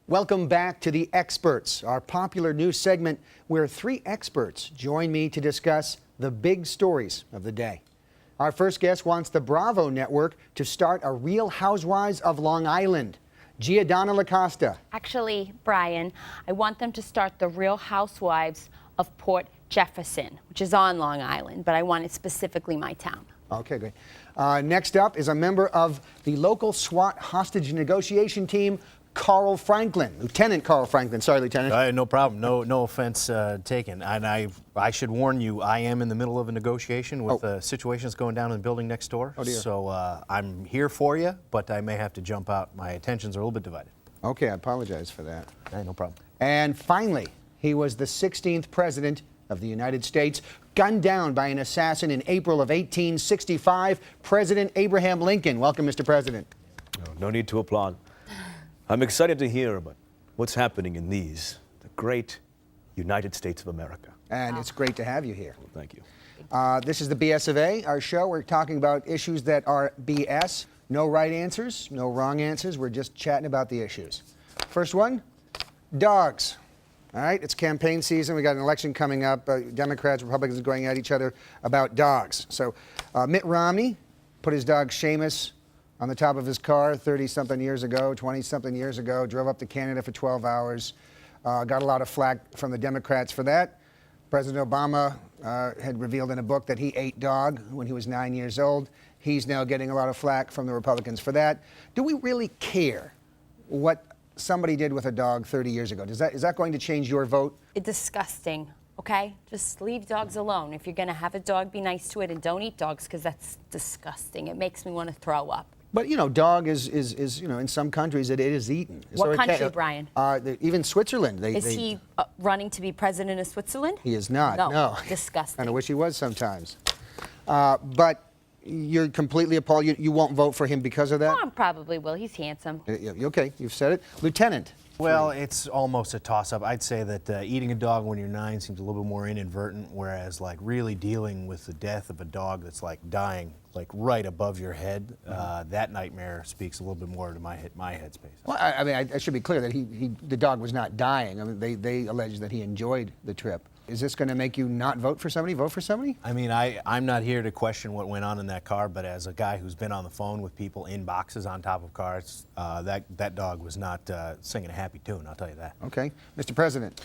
Welcome back to The Experts, our popular news segment where three experts join me to discuss the big stories of the day. Our first guest wants the Bravo network to start a Real Housewives of Long Island. Giordana LaCosta. Actually, Brian, I want them to start the Real Housewives of Port Jefferson, which is on Long Island, but I want it specifically my town. Okay, great. Next up is a member of the local SWAT hostage negotiation team, Carl Franklin, Lieutenant Carl Franklin. Sorry, Lieutenant. No problem. No offense taken. And I should warn you, I am in the middle of a negotiation with situations going down in the building next door. Oh, dear. So I'm here for you, but I may have to jump out. My attentions are a little bit divided. Okay, I apologize for that. No problem. And finally, he was the 16th president of the United States, gunned down by an assassin in April of 1865, President Abraham Lincoln. Welcome, Mr. President. No need to applaud. I'm excited to hear about what's happening in the great United States of America. And it's great to have you here. Well, thank you. This is the BS of A, our show. We're talking about issues that are BS. No right answers, no wrong answers. We're just chatting about the issues. First one, dogs. All right, it's campaign season. We got an election coming up. Democrats, Republicans going at each other about dogs. So Mitt Romney put his dog Seamus on the top of his car 30-something years ago, 20-something years ago, drove up to Canada for 12 hours, got a lot of flack from the Democrats for that. President Obama had revealed in a book that he ate dog when he was 9 years old. He's now getting a lot of flack from the Republicans for that. Do we really care what somebody did with a dog 30 years ago? Is that going to change your vote? It's disgusting, okay? Just leave dogs alone. If you're going to have a dog, be nice to it and don't eat dogs because that's disgusting. It makes me want to throw up. But, you know, dog is in some countries it is eaten. What country, Brian? Even Switzerland. Is he running to be president of Switzerland? He is not, no. Disgusting. And I wish he was sometimes. But you're completely appalled. You won't vote for him because of that? Oh, I probably will. He's handsome. Okay, you've said it. Lieutenant. Well, it's almost a toss-up. I'd say that eating a dog when you're 9 seems a little bit more inadvertent, whereas like really dealing with the death of a dog that's like dying like right above your head, that nightmare speaks a little bit more to my headspace. Well, I mean, I should be clear that the dog was not dying. I mean, they allege that he enjoyed the trip. Is this going to make you not vote for somebody? Vote for somebody? I mean, I'm not here to question what went on in that car, but as a guy who's been on the phone with people in boxes on top of cars, that dog was not singing a happy tune, I'll tell you that. Okay. Mr. President.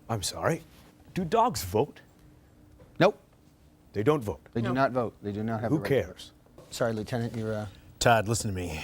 I'm sorry. Do dogs vote? Nope. They don't vote. They do not vote. They do not have Who the right to vote. cares? Sorry, Lieutenant, you're... Todd, listen to me.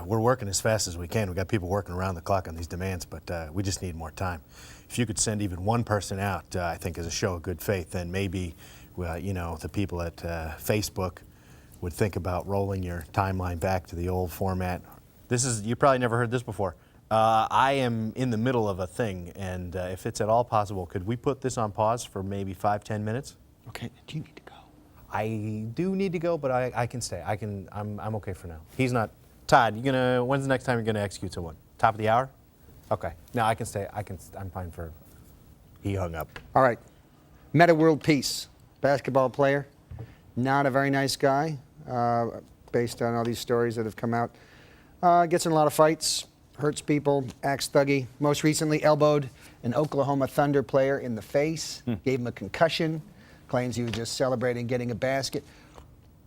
We're working as fast as we can. We've got people working around the clock on these demands, but we just need more time. If you could send even one person out, I think as a show of good faith, then maybe, you know, the people at Facebook would think about rolling your timeline back to the old format. You probably never heard this before. I am in the middle of a thing, and if it's at all possible, could we put this on pause for maybe 5-10 minutes? Okay, do you need to go? I do need to go, but I can stay. I'm okay for now. He's not. Todd, when's the next time you're gonna execute someone? Top of the hour? Okay. No, I can stay. I'm fine for. He hung up. All right. Meta World Peace, basketball player, not a very nice guy, based on all these stories that have come out. Gets in a lot of fights, hurts people, acts thuggy. Most recently elbowed an Oklahoma Thunder player in the face, gave him a concussion, claims he was just celebrating getting a basket.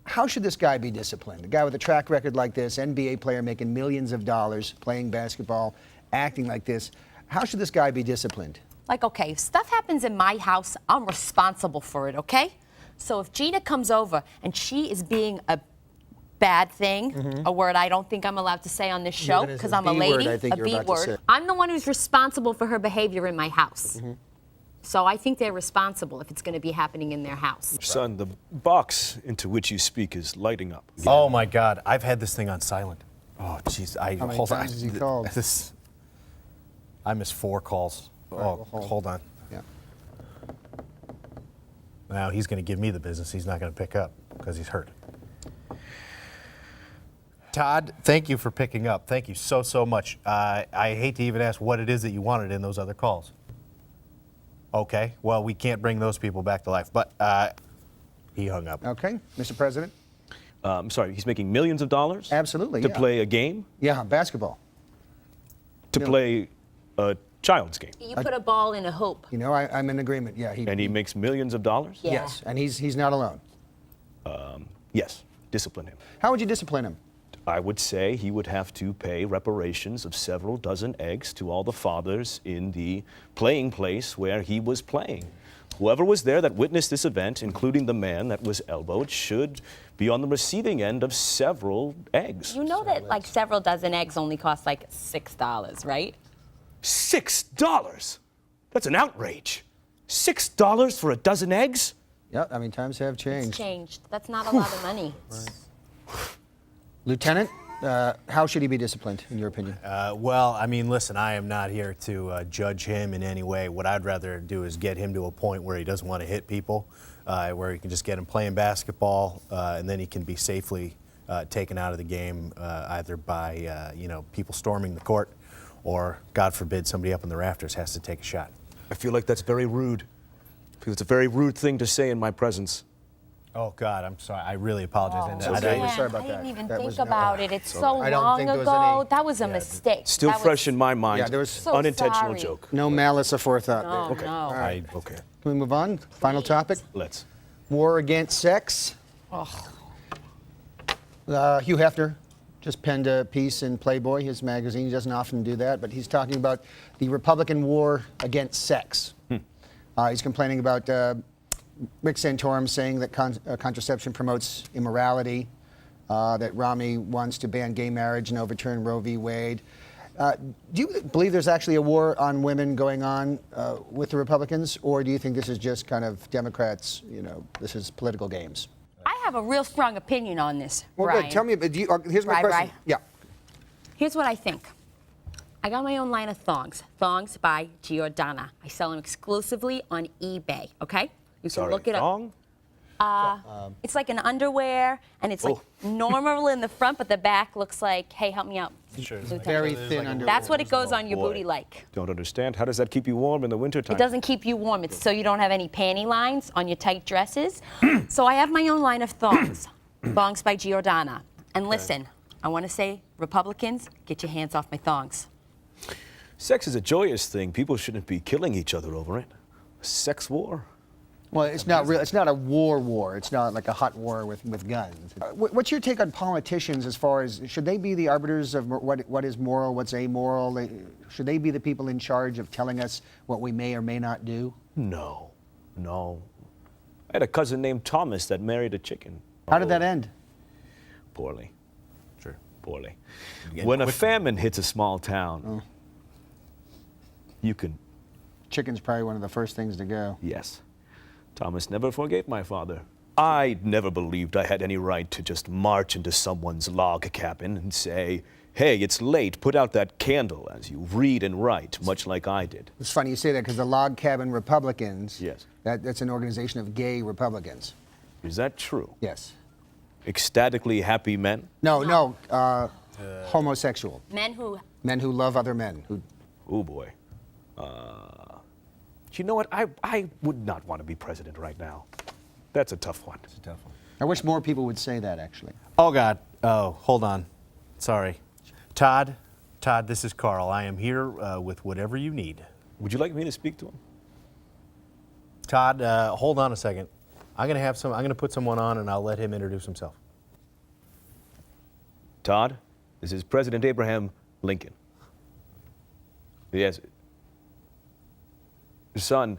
How should this guy be disciplined? A guy with a track record like this, NBA player making millions of dollars, playing basketball, acting like this. How should this guy be disciplined? Like, okay, if stuff happens in my house, I'm responsible for it, okay? So if Gina comes over and she is being a bad thing, a word I don't think I'm allowed to say on this show because I'm a lady, a B word. I'm the one who's responsible for her behavior in my house. So I think they're responsible if it's going to be happening in their house. Son, the box into which you speak is lighting up. Oh my God, I've had this thing on silent. Oh jeez, How many times has he called? I missed 4 calls. Right, Hold on. Yeah. Now he's going to give me the business. He's not going to pick up because he's hurt. Todd, thank you for picking up. Thank you so much. I hate to even ask what it is that you wanted in those other calls. Okay, well, we can't bring those people back to life, but he hung up. Okay, Mr. President? I'm sorry, he's making millions of dollars? Absolutely, To yeah. play a game? Yeah, basketball. to play a child's game. You put a ball in a hoop. You know, I'm in agreement. Yeah, And he makes millions of dollars? Yeah. Yes, and he's not alone. Yes. Discipline him. How would you discipline him? I would say he would have to pay reparations of several dozen eggs to all the fathers in the playing place where he was playing. Whoever was there that witnessed this event, including the man that was elbowed, should be on the receiving end of several eggs. You know that like several dozen eggs only cost like $6, right? $6? That's an outrage. $6 for a dozen eggs? Yeah, I mean, times have changed. It's changed. That's not a lot of money. Lieutenant, how should he be disciplined, in your opinion? Well, I mean, listen, I am not here to judge him in any way. What I'd rather do is get him to a point where he doesn't want to hit people, where he can just get him playing basketball, and then he can be safely taken out of the game, either by people storming the court, or, God forbid, somebody up in the rafters has to take a shot. I feel like that's very rude. I feel it's a very rude thing to say in my presence. Oh, God, I'm sorry. I really apologize. And okay. I- We're sorry about I that. didn't even That think was about it. It's so I don't long think there was ago. any- That was a mistake. Still That fresh was, in my mind. Yeah, there was So unintentional sorry. joke. no malice aforethought No, there. Okay. no. All right. Okay. Can we move on? Final topic. Let's. War against sex. Hugh Hefner just penned a piece in Playboy, his magazine. He doesn't often do that, but he's talking about the Republican war against sex. He's complaining about Rick Santorum saying that contraception promotes immorality, that Romney wants to ban gay marriage and overturn Roe v. Wade. Do you believe there's actually a war on women going on with the Republicans, or do you think this is just kind of Democrats, this is political games? I have a real strong opinion on this, Well, Brian. good. Tell me, here's my Right, question. right. Yeah. Here's what I think. I got my own line of thongs. Thongs by Giordana. I sell them exclusively on eBay, okay? You can look it up. Thong? It's like an underwear, and it's like normal in the front, but the back looks like, hey, help me out. Lieutenant. Very thin underwear. That's what it goes on your Boy. booty like. Don't understand. How does that keep you warm in the wintertime? It doesn't keep you warm. It's so you don't have any panty lines on your tight dresses. So I have my own line of thongs. Thongs by Giordana. And listen, I want to say, Republicans, get your hands off my thongs. Sex is a joyous thing. People shouldn't be killing each other over it. A sex war? Well, it's not real. It's not a war. It's not like a hot war with guns. What's your take on politicians as far as should they be the arbiters of what is moral, what's amoral? Should they be the people in charge of telling us what we may or may not do? No. I had a cousin named Thomas that married a chicken. How did that end? Poorly. Sure. Poorly. Again, When a quick- famine hits a small town, you can. Chicken's probably one of the first things to go. Yes. Thomas never forgave my father. I never believed I had any right to just march into someone's log cabin and say, hey, it's late, put out that candle as you read and write, much like I did. It's funny you say that because the Log Cabin Republicans, Yes. that's an organization of gay Republicans. Is that true? Yes. Ecstatically happy men? No, homosexual. Men who love other men. Oh boy. You know what? I would not want to be president right now. That's a tough one. It's a tough one. I wish more people would say that, actually. Oh, God. Oh, hold on. Sorry. Todd, this is Carl. I am here with whatever you need. Would you like me to speak to him? Todd, hold on a second. I'm gonna put someone on, and I'll let him introduce himself. Todd, this is President Abraham Lincoln. Yes. Son,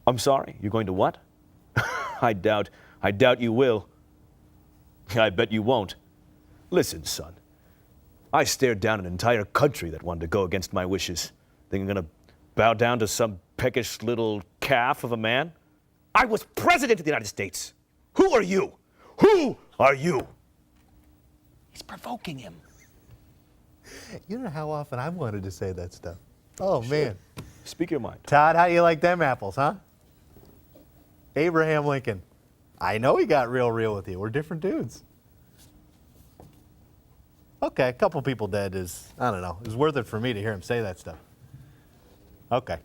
I'm sorry. You're going to what? I doubt you will. I bet you won't. Listen, son. I stared down an entire country that wanted to go against my wishes. Think I'm going to bow down to some peckish little calf of a man? I was president of the United States. Who are you? Who are you? He's provoking him. You know how often I wanted to say that stuff. Oh, man. Speak your mind. Todd, how do you like them apples, huh? Abraham Lincoln. I know he got real with you. We're different dudes. Okay, a couple people dead is, I don't know, it was worth it for me to hear him say that stuff. Okay.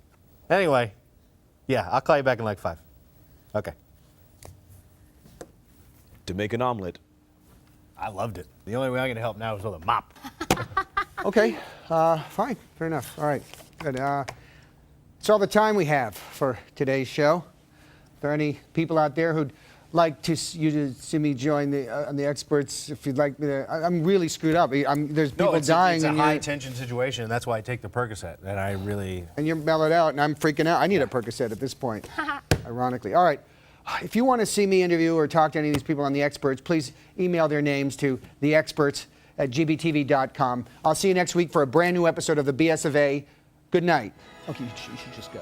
Anyway, yeah, I'll call you back in like 5. Okay. To make an omelet. I loved it. The only way I'm going to help now is with a mop. Okay, fine, fair enough. All right, good. It's all the time we have for today's show. Are there any people out there who'd like to see me join on the experts? If you'd like me to, I'm really screwed up. There's people dying. It's a and high tension situation, and that's why I take the Percocet. And I really. And you're mellowed out, and I'm freaking out. I need a Percocet at this point, ironically. All right. If you want to see me interview or talk to any of these people on the experts, please email their names to theexperts@gbtv.com. I'll see you next week for a brand new episode of the BS of A. Good night. Okay, you should just go.